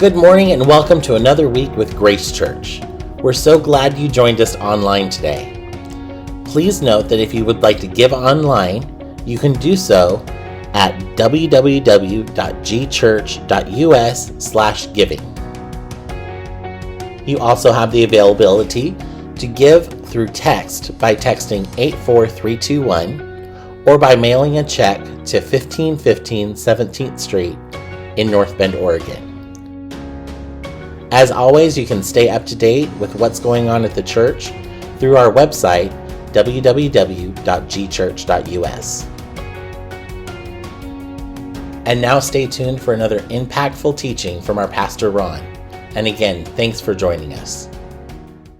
Good morning and welcome to another week with Grace Church. We're so glad you joined us online today. Please note that if you would like to give online, you can do so at www.gchurch.us/giving. You also have the availability to give through text by texting 84321 or by mailing a check to 1515 17th Street in North Bend, Oregon. As always, you can stay up to date with what's going on at the church through our website, www.gchurch.us. And now stay tuned for another impactful teaching from our Pastor Ron. And again, thanks for joining us.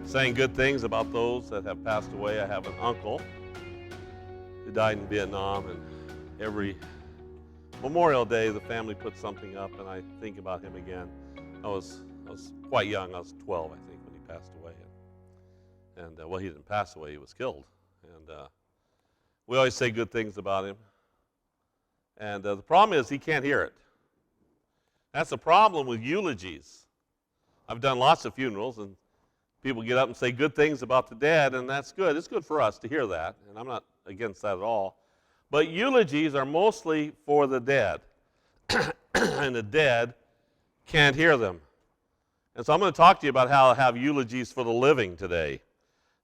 Saying good things about those that have passed away. I have an uncle who died in Vietnam, and every Memorial Day the family puts something up, and I think about him again. I was quite young. I was 12, I think, when he passed away. And well, he didn't pass away. He was killed. And we always say good things about him. And the problem is he can't hear it. That's the problem with eulogies. I've done lots of funerals, and people get up and say good things about the dead, and that's good. It's good for us to hear that, and I'm not against that at all. But eulogies are mostly for the dead, and the dead can't hear them. And so I'm going to talk to you about how to have eulogies for the living today,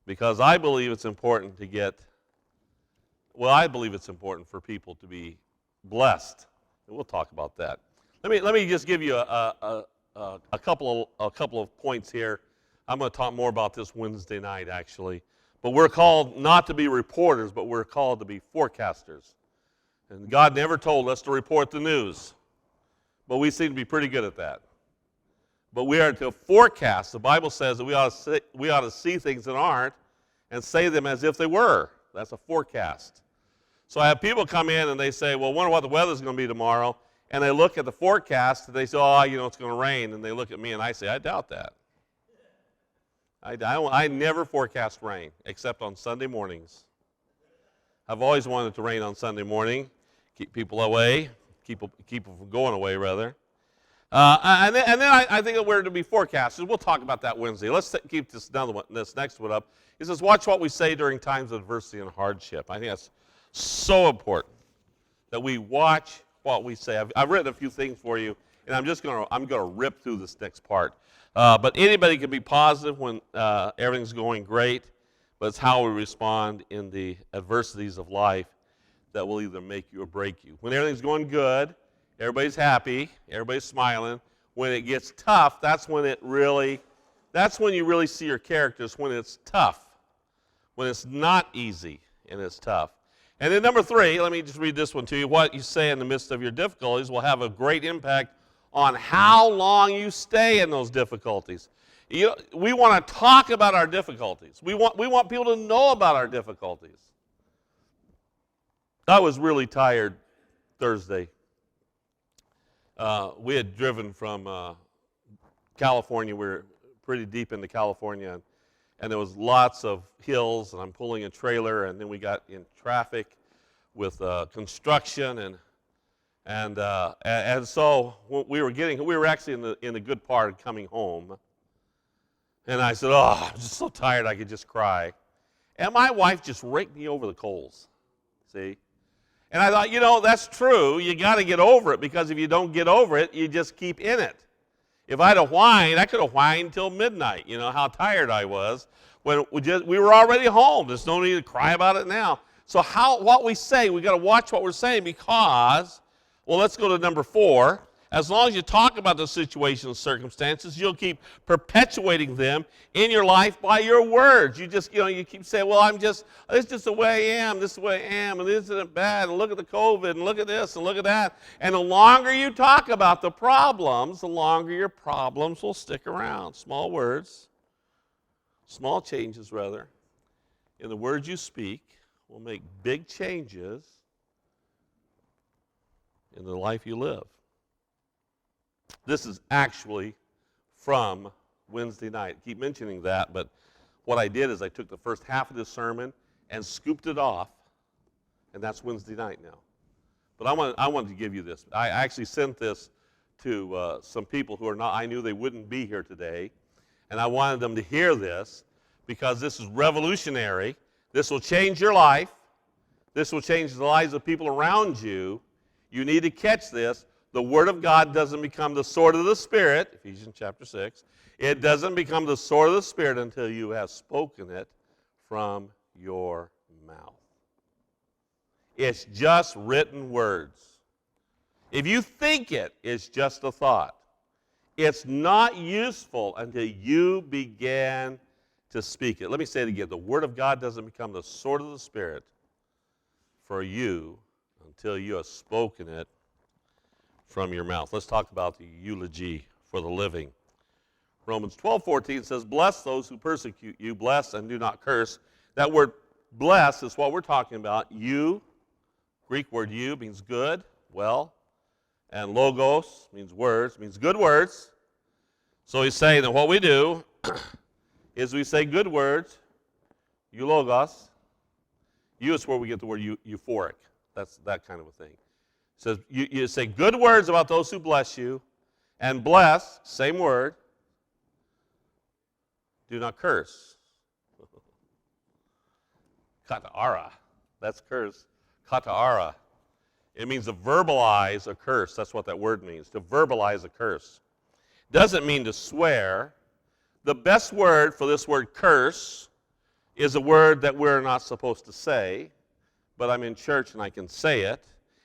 because I believe it's important to I believe it's important for people to be blessed, and we'll talk about that. Let me just give you a couple of points here. I'm going to talk more about this Wednesday night, actually. But we're called not to be reporters, but we're called to be forecasters. And God never told us to report the news, but we seem to be pretty good at that. But we are to forecast. The Bible says that we ought to see things that aren't and say them as if they were. That's a forecast. So I have people come in and they say, well, I wonder what the weather's going to be tomorrow. And they look at the forecast and they say, oh, it's going to rain. And they look at me and I say, I doubt that. I never forecast rain except on Sunday mornings. I've always wanted to rain on Sunday morning, keep people away, keep people from going away, rather. And then I think that we're to be forecasters. We'll talk about that Wednesday. Let's keep this next one up. He says, watch what we say during times of adversity and hardship. I think that's so important that we watch what we say. I've written a few things for you, and I'm going to rip through this next part. But anybody can be positive when everything's going great, but it's how we respond in the adversities of life that will either make you or break you. When everything's going good, everybody's happy, everybody's smiling. When it gets tough, that's when you really see your characters, when it's tough, when it's not easy and it's tough. And then number 3, let me just read this one to you. What you say in the midst of your difficulties will have a great impact on how long you stay in those difficulties. We want to talk about our difficulties. We want people to know about our difficulties. I was really tired Thursday. We had driven from California. We were pretty deep into California, and there was lots of hills, and I'm pulling a trailer, and then we got in traffic with construction, and so we were actually in the good part of coming home, and I said, oh, I'm just so tired I could just cry. And my wife just raked me over the coals, see? And I thought, that's true. You got to get over it, because if you don't get over it, you just keep in it. If I'd have whined, I could have whined until midnight, how tired I was. When we were already home. There's no need to cry about it now. So what we say, we got to watch what we're saying, because, well, let's go to number 4. As long as you talk about the situations and circumstances, you'll keep perpetuating them in your life by your words. You just, you keep saying, well, it's just the way I am, this is the way I am, and this isn't bad, and look at the COVID, and look at this, and look at that. And the longer you talk about the problems, the longer your problems will stick around. Small words, small changes, rather, in the words you speak will make big changes in the life you live. This is actually from Wednesday night. I keep mentioning that, but what I did is I took the first half of this sermon and scooped it off, and that's Wednesday night now. But I wanted to give you this. I actually sent this to some people who are not, I knew they wouldn't be here today, and I wanted them to hear this because this is revolutionary. This will change your life. This will change the lives of people around you. You need to catch this. The Word of God doesn't become the sword of the Spirit, Ephesians chapter 6. It doesn't become the sword of the Spirit until you have spoken it from your mouth. It's just written words. If you think it, it's just a thought. It's not useful until you begin to speak it. Let me say it again. The Word of God doesn't become the sword of the Spirit for you until you have spoken it from your mouth. Let's talk about the eulogy for the living. Romans 12:14 says, bless those who persecute you, bless and do not curse. That word bless is what we're talking about. You, Greek word you, means good, well, and logos means words, means good words. So he's saying that what we do is we say good words, eulogos. You is where we get the word euphoric. That's that kind of a thing. It says you say good words about those who bless you, and bless, same word, do not curse. Kata'ara, that's curse. Kata'ara. It means to verbalize a curse. That's what that word means, to verbalize a curse. Doesn't mean to swear. The best word for this word curse is a word that we're not supposed to say, but I'm in church and I can say it.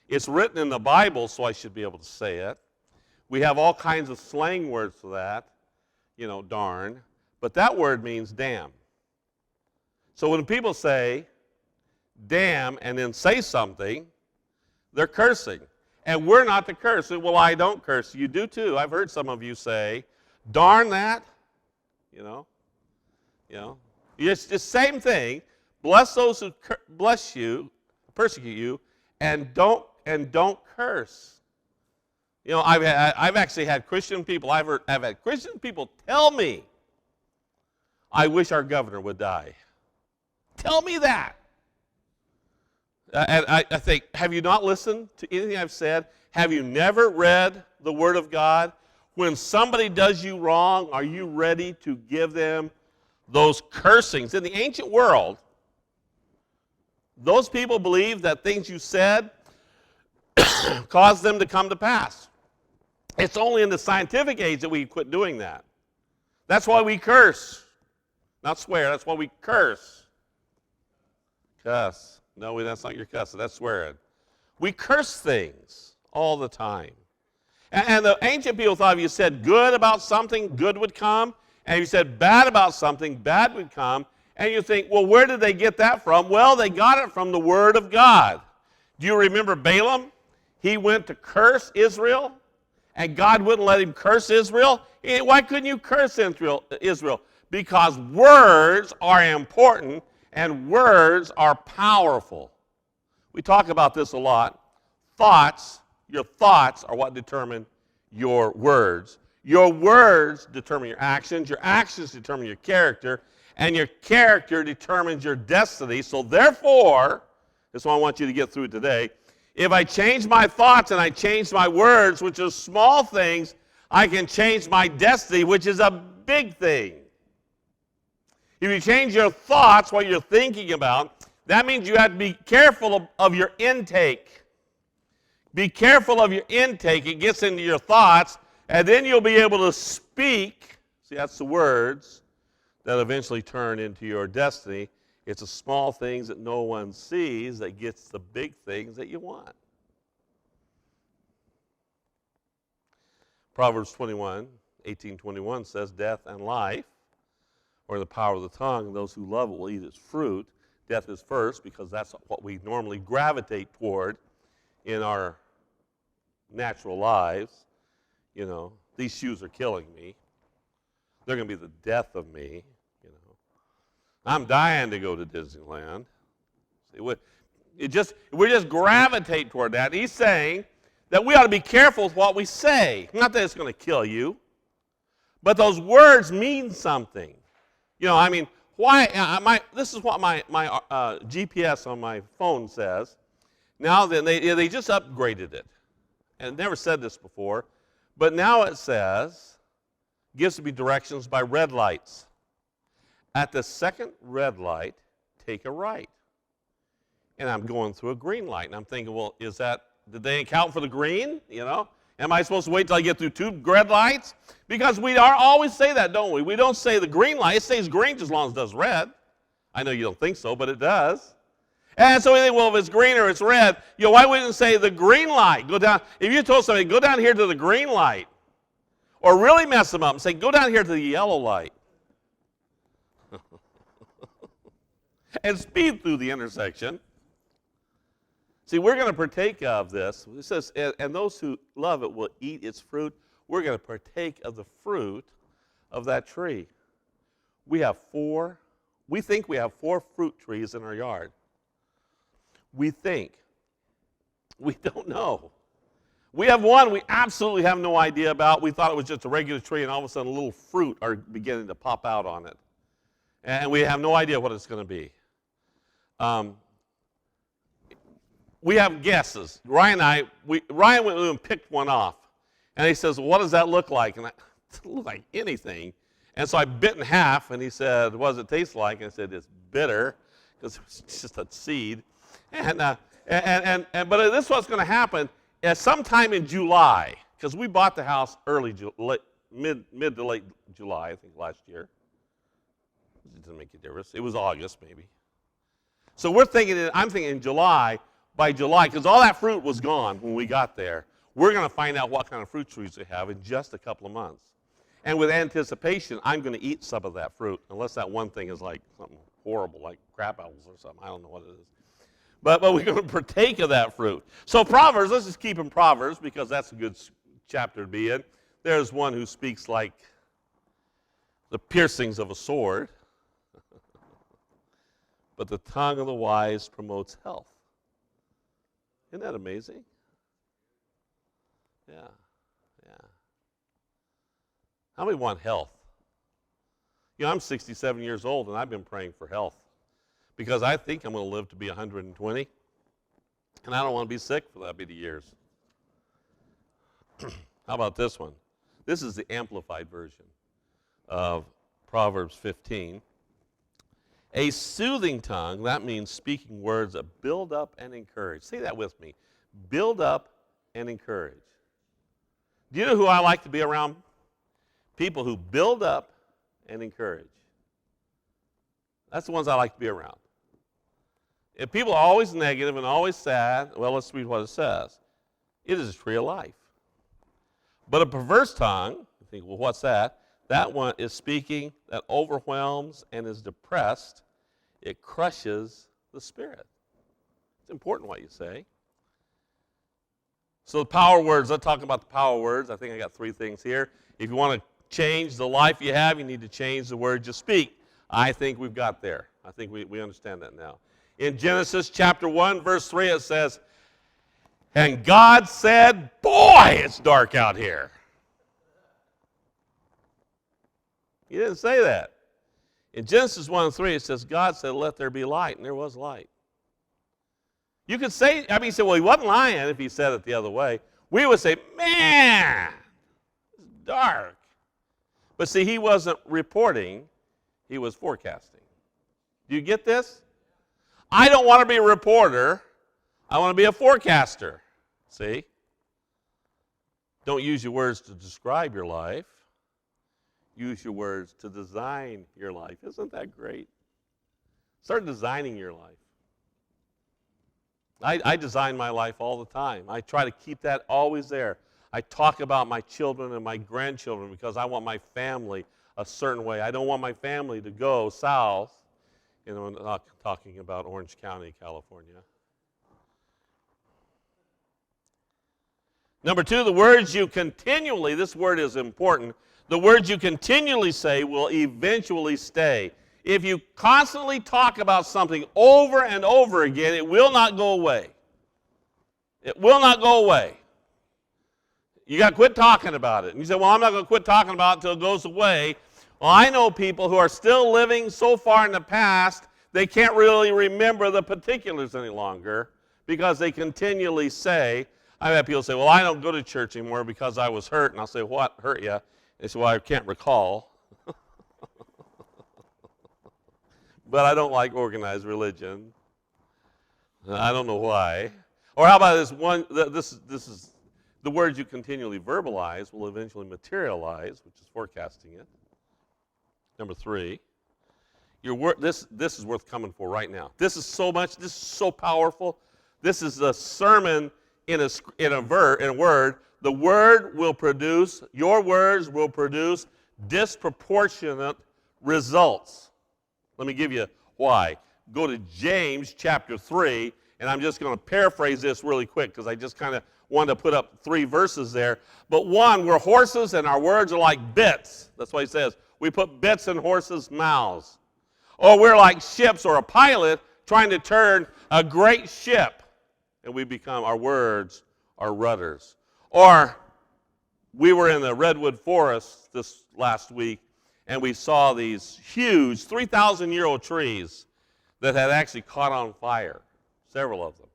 It's written in the Bible, so I should be able to say it. We have all kinds of slang words for that, darn. But that word means damn. So when people say damn and then say something, they're cursing. And we're not to curse. Well, I don't curse. You do too. I've heard some of you say, darn that. It's the same thing. Bless those who bless you, persecute you, and don't curse. I've actually had Christian people. I've had Christian people tell me, I wish our governor would die. Tell me that. And I think, have you not listened to anything I've said? Have you never read the Word of God? When somebody does you wrong, are you ready to give them those cursings? In the ancient world, those people believed that things you said caused them to come to pass. It's only in the scientific age that we quit doing that. That's why we curse. Not swear, that's why we curse. Cuss. No, that's not your cussing, that's swearing. We curse things all the time. And the ancient people thought if you said good about something, good would come. And if you said bad about something, bad would come. And you think, well, where did they get that from? Well, they got it from the Word of God. Do you remember Balaam? He went to curse Israel, and God wouldn't let him curse Israel. Why couldn't you curse Israel? Because words are important, and words are powerful. We talk about this a lot. Your thoughts are what determine your words. Your words determine your actions determine your character, and your character determines your destiny. So therefore, this is what I want you to get through today. If I change my thoughts and I change my words, which are small things, I can change my destiny, which is a big thing. If you change your thoughts, what you're thinking about, that means you have to be careful of your intake. Be careful of your intake. It gets into your thoughts, and then you'll be able to speak. See, that's the words that eventually turn into your destiny. It's the small things that no one sees that gets the big things that you want. Proverbs 18:21 says, death and life are in the power of the tongue, and those who love it will eat its fruit. Death is first because that's what we normally gravitate toward in our natural lives. These shoes are killing me. They're going to be the death of me. I'm dying to go to Disneyland. See, we just gravitate toward that. He's saying that we ought to be careful with what we say. Not that it's going to kill you, but those words mean something. Why? This is what my GPS on my phone says. Now then, they just upgraded it. And never said this before, But now it says, gives me directions by red lights. At the second red light, take a right. And I'm going through a green light. And I'm thinking, well, did they account for the green? Am I supposed to wait till I get through 2 red lights? Because we always say that, don't we? We don't say the green light. It stays green just as long as it does red. I know you don't think so, but it does. And so we think, well, if it's green or it's red, why wouldn't you say the green light? Go down. If you told somebody, go down here to the green light, or really mess them up and say, go down here to the yellow light, and speed through the intersection. See, we're going to partake of this. It says, and those who love it will eat its fruit. We're going to partake of the fruit of that tree. We think we have 4 fruit trees in our yard. We think. We don't know. We have one we absolutely have no idea about. We thought it was just a regular tree, and all of a sudden little fruit are beginning to pop out on it. And we have no idea what it's going to be. We have guesses. Ryan went and picked one off. And he says, well, what does that look like? And it doesn't look like anything. And so I bit in half, and he said, what does it taste like? And I said, it's bitter, because it was just a seed. But this is what's going to happen sometime in July, because we bought the house mid to late July, I think, last year. It doesn't make a difference. It was August, maybe. So I'm thinking in July, by July, because all that fruit was gone when we got there, we're going to find out what kind of fruit trees we have in just a couple of months. And with anticipation, I'm going to eat some of that fruit, unless that one thing is like something horrible, like crab apples or something. I don't know what it is. But we're going to partake of that fruit. So Proverbs, let's just keep in Proverbs, because that's a good chapter to be in. There's one who speaks like the piercings of a sword. But the tongue of the wise promotes health. Isn't that amazing? Yeah. How many want health? I'm 67 years old, and I've been praying for health because I think I'm going to live to be 120, and I don't want to be sick for that many years. How about this one? This is the amplified version of Proverbs 15. A soothing tongue, that means speaking words that build up and encourage. Say that with me. Build up and encourage. Do you know who I like to be around? People who build up and encourage. That's the ones I like to be around. If people are always negative and always sad, well, let's read what it says. It is a tree of life. But a perverse tongue, you think, well, what's that? That one is speaking that overwhelms and is depressed. It crushes the spirit. It's important what you say. So the power words, let's talk about the power words. I think I got 3 things here. If you want to change the life you have, you need to change the words you speak. I think we've got there. I think we understand that now. In Genesis chapter 1, verse 3, it says, and God said, boy, it's dark out here. He didn't say that. In Genesis 1:3, it says, God said, let there be light, and there was light. You could say, you say, well, he wasn't lying if he said it the other way. We would say, man, it's dark. But see, he wasn't reporting, he was forecasting. Do you get this? I don't want to be a reporter, I want to be a forecaster. See? Don't use your words to describe your life. Use your words to design your life. Isn't that great? Start designing your life. I design my life all the time. I try to keep that always there. I talk about my children and my grandchildren because I want my family a certain way. I don't want my family to go south. I'm not talking about Orange County, California. Number 2, the words you continually, this word is important, the words you continually say will eventually stay. If you constantly talk about something over and over again, it will not go away. It will not go away. You got to quit talking about it. And you say, well, I'm not going to quit talking about it until it goes away. Well, I know people who are still living so far in the past, they can't really remember the particulars any longer because they continually say, I've had people say, well, I don't go to church anymore because I was hurt. And I'll say, what hurt you? They say, well, I can't recall. But I don't like organized religion. I don't know why. Or how about this one? This is the words you continually verbalize will eventually materialize, which is forecasting it. Number 3, this is worth coming for right now. This is so much. This is so powerful. This is a sermon in a word. The word will produce. Your words will produce disproportionate results. Let me give you why. Go to James chapter 3, and I'm just going to paraphrase this really quick because I just kind of wanted to put up 3 verses there. But 1, we're horses and our words are like bits. That's what he says. We put bits in horses' mouths. Or we're like ships or a pilot trying to turn a great ship, and our words are rudders. Or we were in the redwood forest this last week, and we saw these huge 3,000-year-old trees that had actually caught on fire, several of them.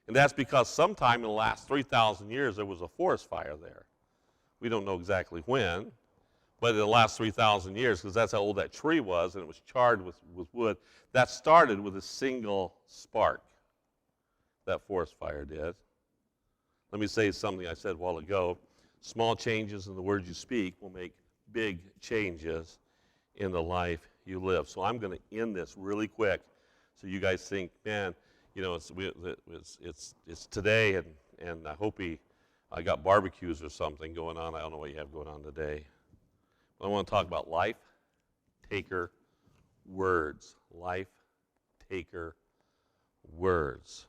And that's because sometime in the last 3,000 years there was a forest fire there. We don't know exactly when, but in the last 3,000 years, because that's how old that tree was, and it was charred with wood, that started with a single spark. That forest fire did. Let me say something I said a while ago. Small changes in the words you speak will make big changes in the life you live. So I'm going to end this really quick so you guys think, man, you know, it's today, and I hope I got barbecues or something going on. I don't know what you have going on today. But I want to talk about life taker words. Life taker words.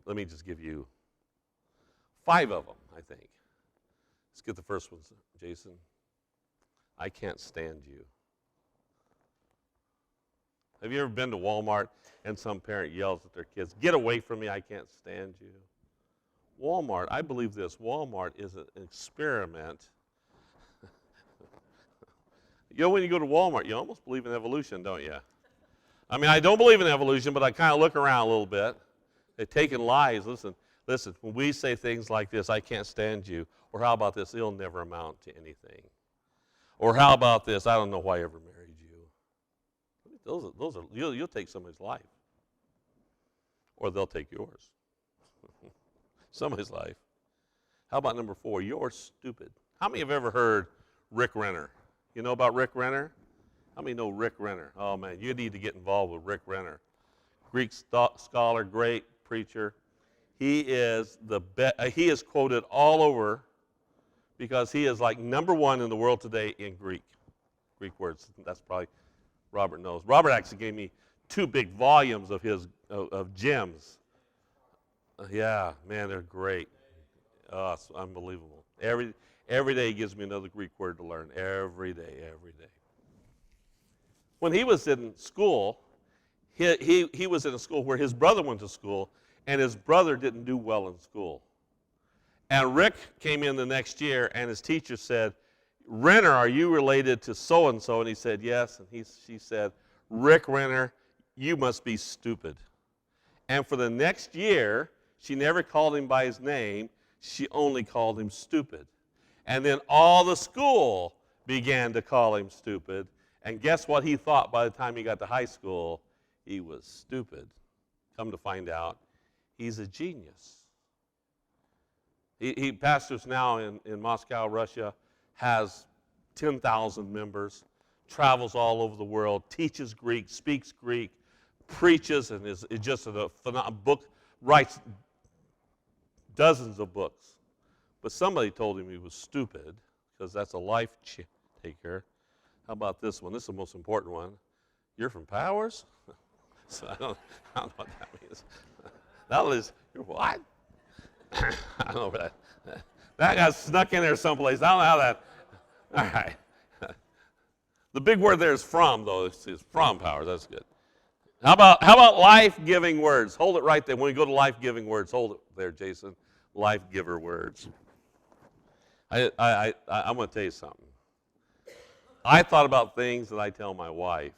Let me just give you 5 of them, I think. Let's get the first one, Jason. I can't stand you. Have you ever been to Walmart and some parent yells at their kids, get away from me, I can't stand you? Walmart, I believe this, Walmart is an experiment. You know, when you go to Walmart, you almost believe in evolution, don't you? I mean, I don't believe in evolution, but I kind of look around a little bit. They're taking lies. Listen, when we say things like this, I can't stand you, or how about this, it'll never amount to anything. Or how about this, I don't know why I ever married you. Those are you'll take somebody's life. Or they'll take yours. Somebody's life. How about number 4, you're stupid. How many have ever heard Rick Renner? You know about Rick Renner? How many know Rick Renner? Oh man, you need to get involved with Rick Renner. Greek scholar, great preacher. He is he is quoted all over because he is like number 1 in the world today in Greek words. That's probably Robert knows. Robert actually gave me 2 big volumes of his of gems. Yeah, man, they're great. Oh, it's unbelievable. Every day he gives me another Greek word to learn. Every day. When he was in school, he was in a school where his brother went to school, and his brother didn't do well in school. And Rick came in the next year, and his teacher said, Renner, are you related to so-and-so? And he said, yes. And she said, Rick Renner, you must be stupid. And for the next year, she never called him by his name. She only called him stupid. And then all the school began to call him stupid. And guess what he thought by the time he got to high school? He was stupid. Come to find out, he's a genius. He pastors now in Moscow, Russia, has 10,000 members, travels all over the world, teaches Greek, speaks Greek, preaches, and is just a book, writes dozens of books. But somebody told him he was stupid because that's a life taker. How about this one? This is the most important one. You're from Powers? So I don't know what that means. That was, you're what? I don't know what that got snuck in there someplace. I don't know how that, all right. The big word there is from, though. It's from Powers. That's good. How about life-giving words? Hold it right there. When we go to life-giving words, hold it there, Jason. Life-giver words. I'm going to tell you something. I thought about things that I tell my wife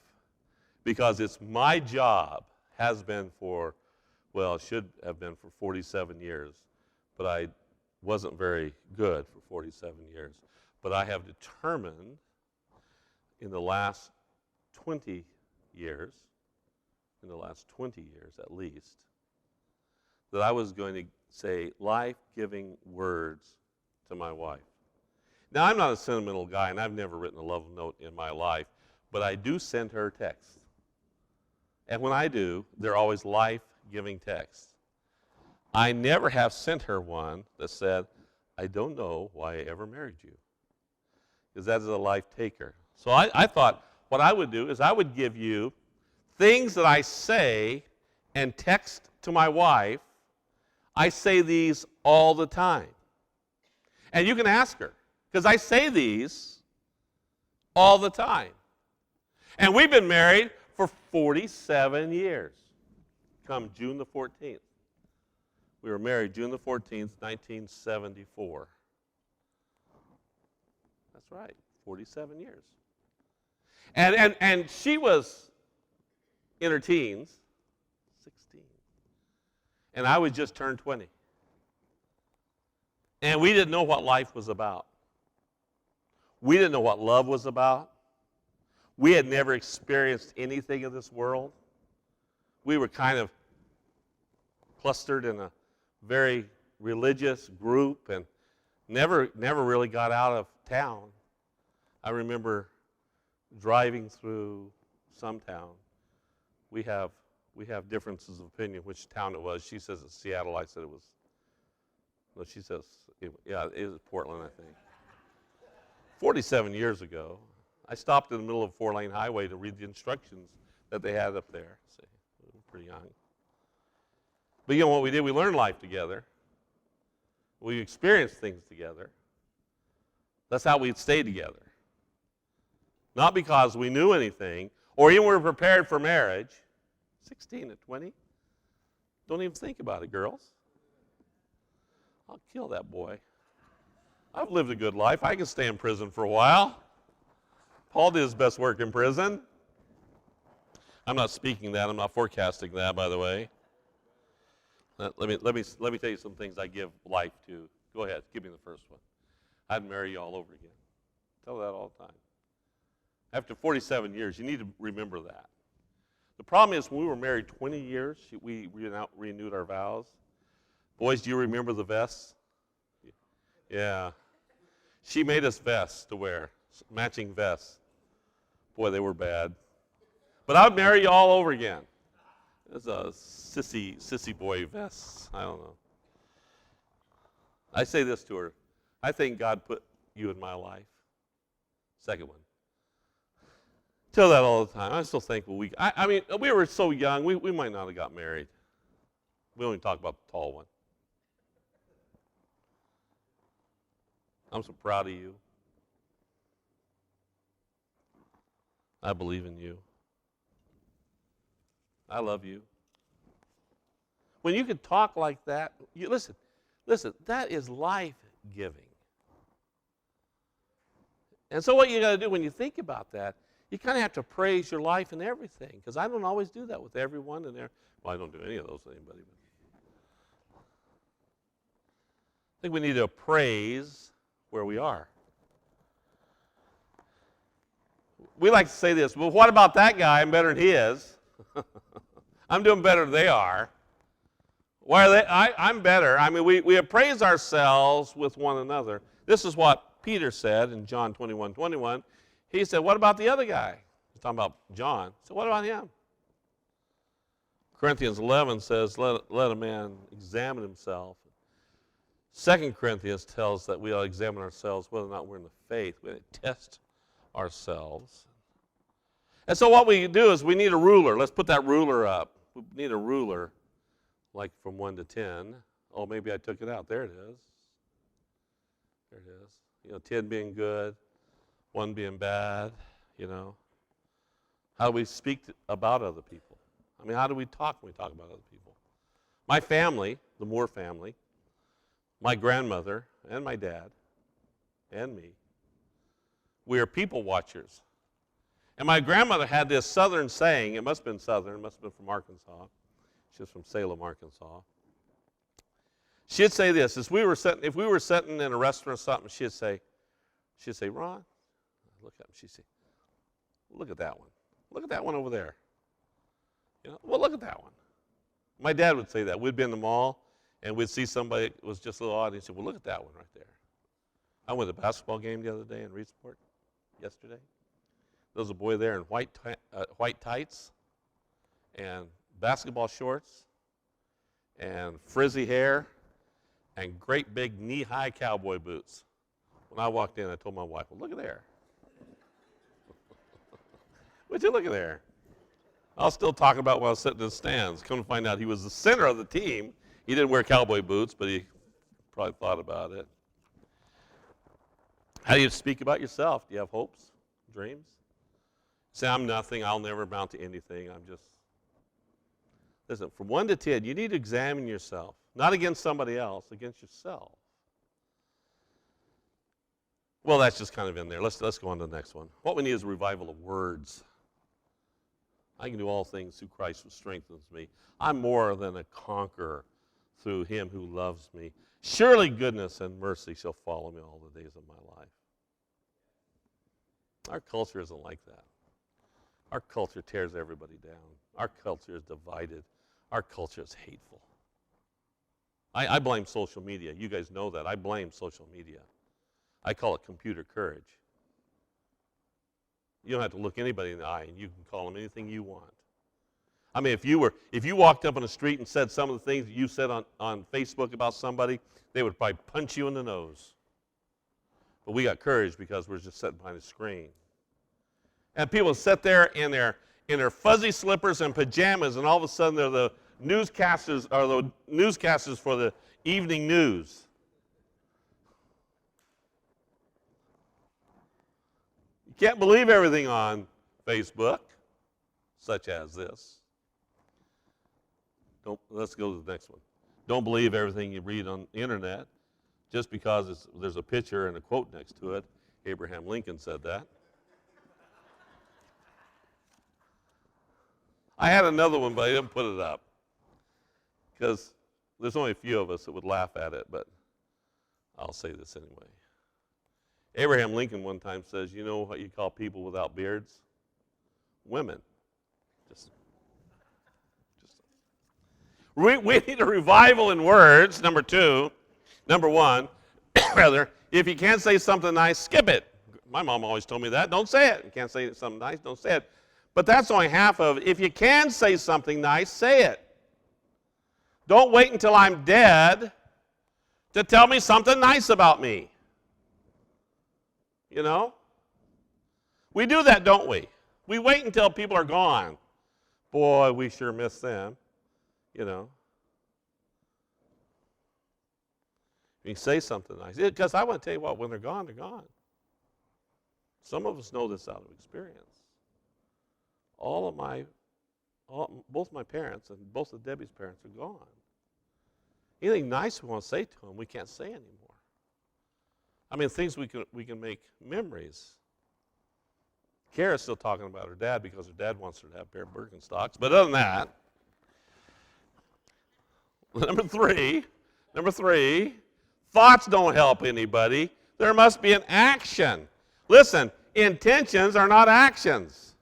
because it's my job, has been for Well, it should have been for 47 years, but I wasn't very good for 47 years. But I have determined in the last 20 years, at least, that I was going to say life-giving words to my wife. Now, I'm not a sentimental guy, and I've never written a love note in my life, but I do send her texts. And when I do, they're always life-giving texts. I never have sent her one that said, I don't know why I ever married you, because that is a life taker. So I thought what I would do is I would give you things that I say and text to my wife. I say these all the time. And you can ask her, because I say these all the time. And we've been married for 47 years, come June the 14th. We were married June the 14th, 1974. That's right, 47 years. And she was in her teens, 16. And I was just turned 20. And we didn't know what life was about. We didn't know what love was about. We had never experienced anything of this world. We were kind of clustered in a very religious group and never really got out of town. I remember driving through some town. We have differences of opinion which town it was. She says it's Seattle. I said it was. No, she says it was Portland, I think. 47 years ago, I stopped in the middle of a 4-lane highway to read the instructions that they had up there. See, we were pretty young. But you know what we did? We learned life together. We experienced things together. That's how we'd stay together. Not because we knew anything or even were prepared for marriage. 16 to 20. Don't even think about it, girls. I'll kill that boy. I've lived a good life. I can stay in prison for a while. Paul did his best work in prison. I'm not speaking that. I'm not forecasting that, by the way. Let me tell you some things I give life to. Go ahead. Give me the first one. I'd marry you all over again. Tell that all the time. After 47 years, you need to remember that. The problem is when we were married 20 years, we renewed our vows. Boys, do you remember the vests? Yeah. She made us vests to wear, matching vests. Boy, they were bad. But I would marry you all over again. It's a sissy boy vests. I don't know. I say this to her. I think God put you in my life. Second one. Tell that all the time. I still think we were so young, we might not have got married. We only talk about the tall one. I'm so proud of you. I believe in you. I love you. When you can talk like that, listen, that is life-giving. And so what you got to do when you think about that, you kind of have to praise your life and everything, because I don't always do that with everyone in there. Well, I don't do any of those with anybody. I think we need to praise where we are. We like to say this, well, what about that guy? I'm better than he is. I'm doing better than they are. Why are they? I'm better. I mean, we appraise ourselves with one another. This is what Peter said in John 21:21. He said, what about the other guy? He's talking about John. So what about him? Corinthians 11 says, let a man examine himself. 2 Corinthians tells that we ought to examine ourselves whether or not we're in the faith. We ought to test ourselves. And so what we do is we need a ruler. Let's put that ruler up. We need a ruler, like from 1 to 10. Oh, maybe I took it out. There it is. There it is. You know, 10 being good, 1 being bad, you know. How do we speak about other people? I mean, how do we talk when we talk about other people? My family, the Moore family, my grandmother and my dad and me, we are people watchers. And my grandmother had this southern saying, it must have been southern, it must have been from Arkansas. She's from Salem, Arkansas. She'd say this: if we were sitting in a restaurant or something, she'd say, Ron, look at him. She'd say, look at that one. Look at that one over there. Well, look at that one. My dad would say that. We'd be in the mall, and we'd see somebody that was just a little odd, and he'd say, well, look at that one right there. I went to a basketball game the other day in Reedsport yesterday. There was a boy there in white tights and basketball shorts and frizzy hair and great big knee-high cowboy boots. When I walked in, I told my wife, well, look at there. Would you look at there? I was still talking about when I was sitting in the stands. Come to find out he was the center of the team. He didn't wear cowboy boots, but he probably thought about it. How do you speak about yourself? Do you have hopes, dreams? Say, I'm nothing. I'll never amount to anything. Listen, from 1 to 10, you need to examine yourself. Not against somebody else, against yourself. Well, that's just kind of in there. Let's go on to the next one. What we need is a revival of words. I can do all things through Christ who strengthens me. I'm more than a conqueror through him who loves me. Surely goodness and mercy shall follow me all the days of my life. Our culture isn't like that. Our culture tears everybody down. Our culture is divided. Our culture is hateful. I blame social media. You guys know that. I blame social media. I call it computer courage. You don't have to look anybody in the eye, and you can call them anything you want. I mean, if you walked up on the street and said some of the things that you said on Facebook about somebody, they would probably punch you in the nose. But we got courage because we're just sitting behind a screen. And people sit there in their fuzzy slippers and pajamas, and all of a sudden they're the newscasters for the evening news. You can't believe everything on Facebook, such as this. Let's go to the next one. Don't believe everything you read on the internet just because there's a picture and a quote next to it. Abraham Lincoln said that. I had another one, but I didn't put it up because there's only a few of us that would laugh at it, but I'll say this anyway. Abraham Lincoln one time says, you know what you call people without beards? Women. We need a revival in words, number one, rather, if you can't say something nice, skip it. My mom always told me that. Don't say it. You can't say something nice, don't say it. But that's only half of it. If you can say something nice, say it. Don't wait until I'm dead to tell me something nice about me. You know? We do that, don't we? We wait until people are gone. Boy, we sure miss them. You know? You say something nice. Because I want to tell you what, when they're gone, they're gone. Some of us know this out of experience. Both my parents and both of Debbie's parents are gone. Anything nice we want to say to them, we can't say anymore. I mean, things we can make memories. Kara's still talking about her dad because her dad wants her to have a pair of Birkenstocks. But other than that, number three, thoughts don't help anybody. There must be an action. Listen, intentions are not actions.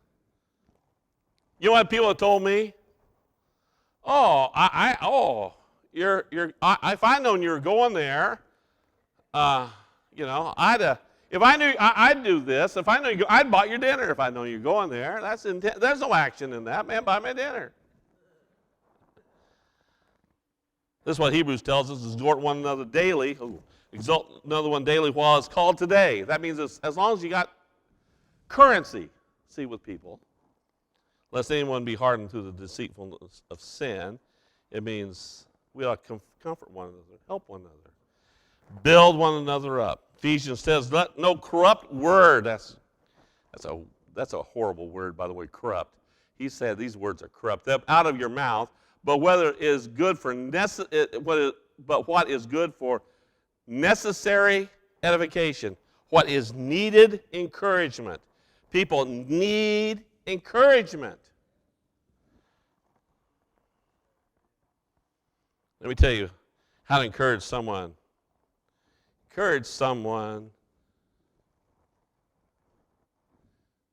You know what people have told me? If I'd known you were going there, if I knew I'd do this. If I knew I'd bought your dinner. If I know you're going there, there's no action in that. Man, buy my dinner. This is what Hebrews tells us: exhort one another daily. Exalt another one daily while it's called today. That means as long as you got currency, see with people. Lest anyone be hardened through the deceitfulness of sin. It means we ought to comfort one another, help one another, build one another up. Ephesians says, let no corrupt word, that's a horrible word, by the way, corrupt. He said these words are corrupt, out of your mouth, but what is good for necessary edification, what is needed encouragement. People need encouragement. Let me tell you how to encourage someone. Encourage someone.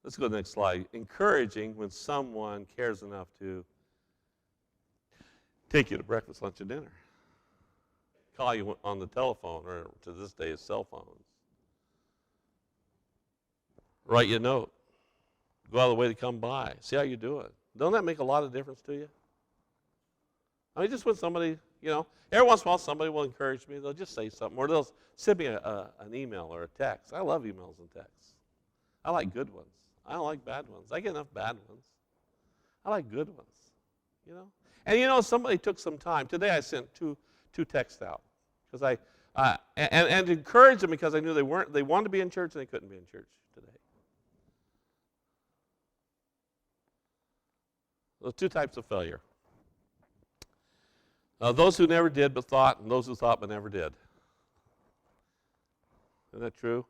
Let's go to the next slide. Encouraging when someone cares enough to take you to breakfast, lunch, and dinner. Call you on the telephone, or to this day, cell phones. Write you a note. Go out of the way to come by. See how you're doing. Don't that make a lot of difference to you? I mean, just when somebody, every once in a while somebody will encourage me. They'll just say something, or they'll send me an email or a text. I love emails and texts. I like good ones. I don't like bad ones. I get enough bad ones. I like good ones, And somebody took some time. Today I sent two texts out because and to encourage them because I knew they wanted to be in church and they couldn't be in church today. Those two types of failure. Those who never did but thought, and those who thought but never did. Isn't that true?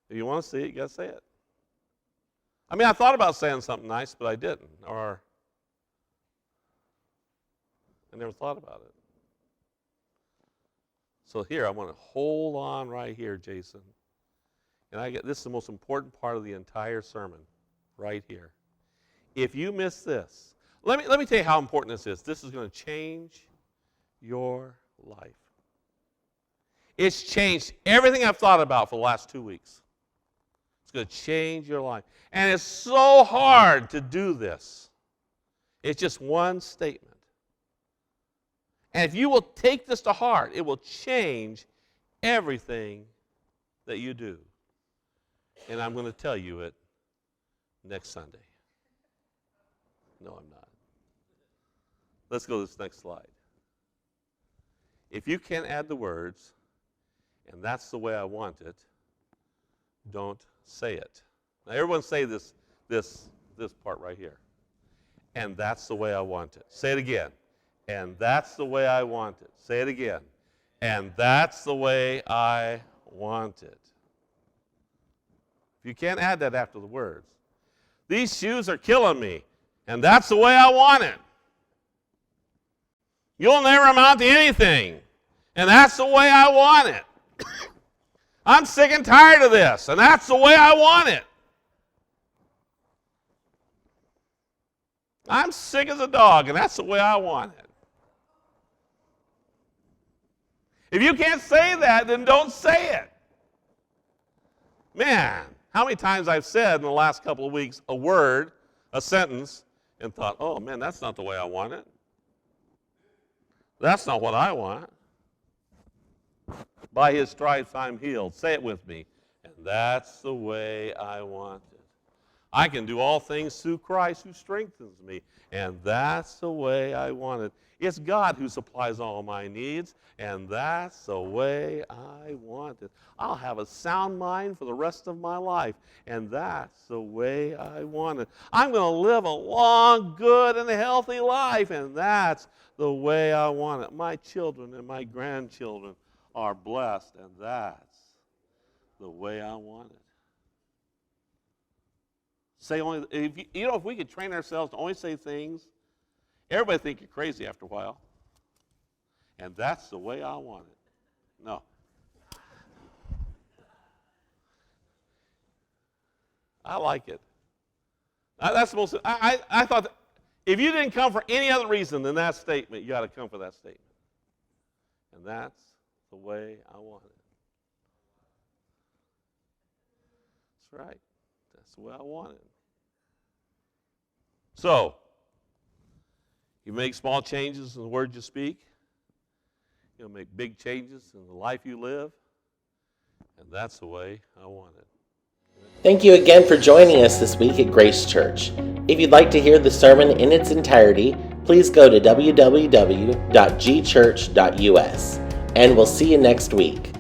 If you want to see it, you got to say it. I mean, I thought about saying something nice, but I didn't. Or I never thought about it. So here, I want to hold on right here, Jason. And this is the most important part of the entire sermon, right here. If you miss this, let me tell you how important this is. This is going to change your life. It's changed everything I've thought about for the last 2 weeks. It's going to change your life. And it's so hard to do this. It's just one statement. And if you will take this to heart, it will change everything that you do. And I'm going to tell you it next Sunday. No, I'm not. Let's go to this next slide. If you can't add the words, and that's the way I want it, don't say it. Now everyone say this part right here. And that's the way I want it. Say it again. And that's the way I want it. Say it again. And that's the way I want it. If you can't add that after the words. These shoes are killing me. And that's the way I want it. You'll never amount to anything. And that's the way I want it. I'm sick and tired of this. And that's the way I want it. I'm sick as a dog. And that's the way I want it. If you can't say that, then don't say it. Man, how many times I've said in the last couple of weeks a word, a sentence, and thought, oh man, that's not the way I want it. That's not what I want. By his stripes I'm healed. Say it with me. And that's the way I want it. I can do all things through Christ who strengthens me. And that's the way I want it. It's God who supplies all my needs, and that's the way I want it. I'll have a sound mind for the rest of my life, and that's the way I want it. I'm going to live a long, good, and healthy life, and that's the way I want it. My children and my grandchildren are blessed, and that's the way I want it. Say only, if we could train ourselves to only say things, everybody would think you're crazy after a while. And that's the way I want it. No. I like it. That's the most, I thought that if you didn't come for any other reason than that statement, you got to come for that statement. And that's the way I want it. That's right. That's the way I want it. So, you make small changes in the words you speak. You'll make big changes in the life you live. And that's the way I want it. Thank you again for joining us this week at Grace Church. If you'd like to hear the sermon in its entirety, please go to www.gchurch.us. And we'll see you next week.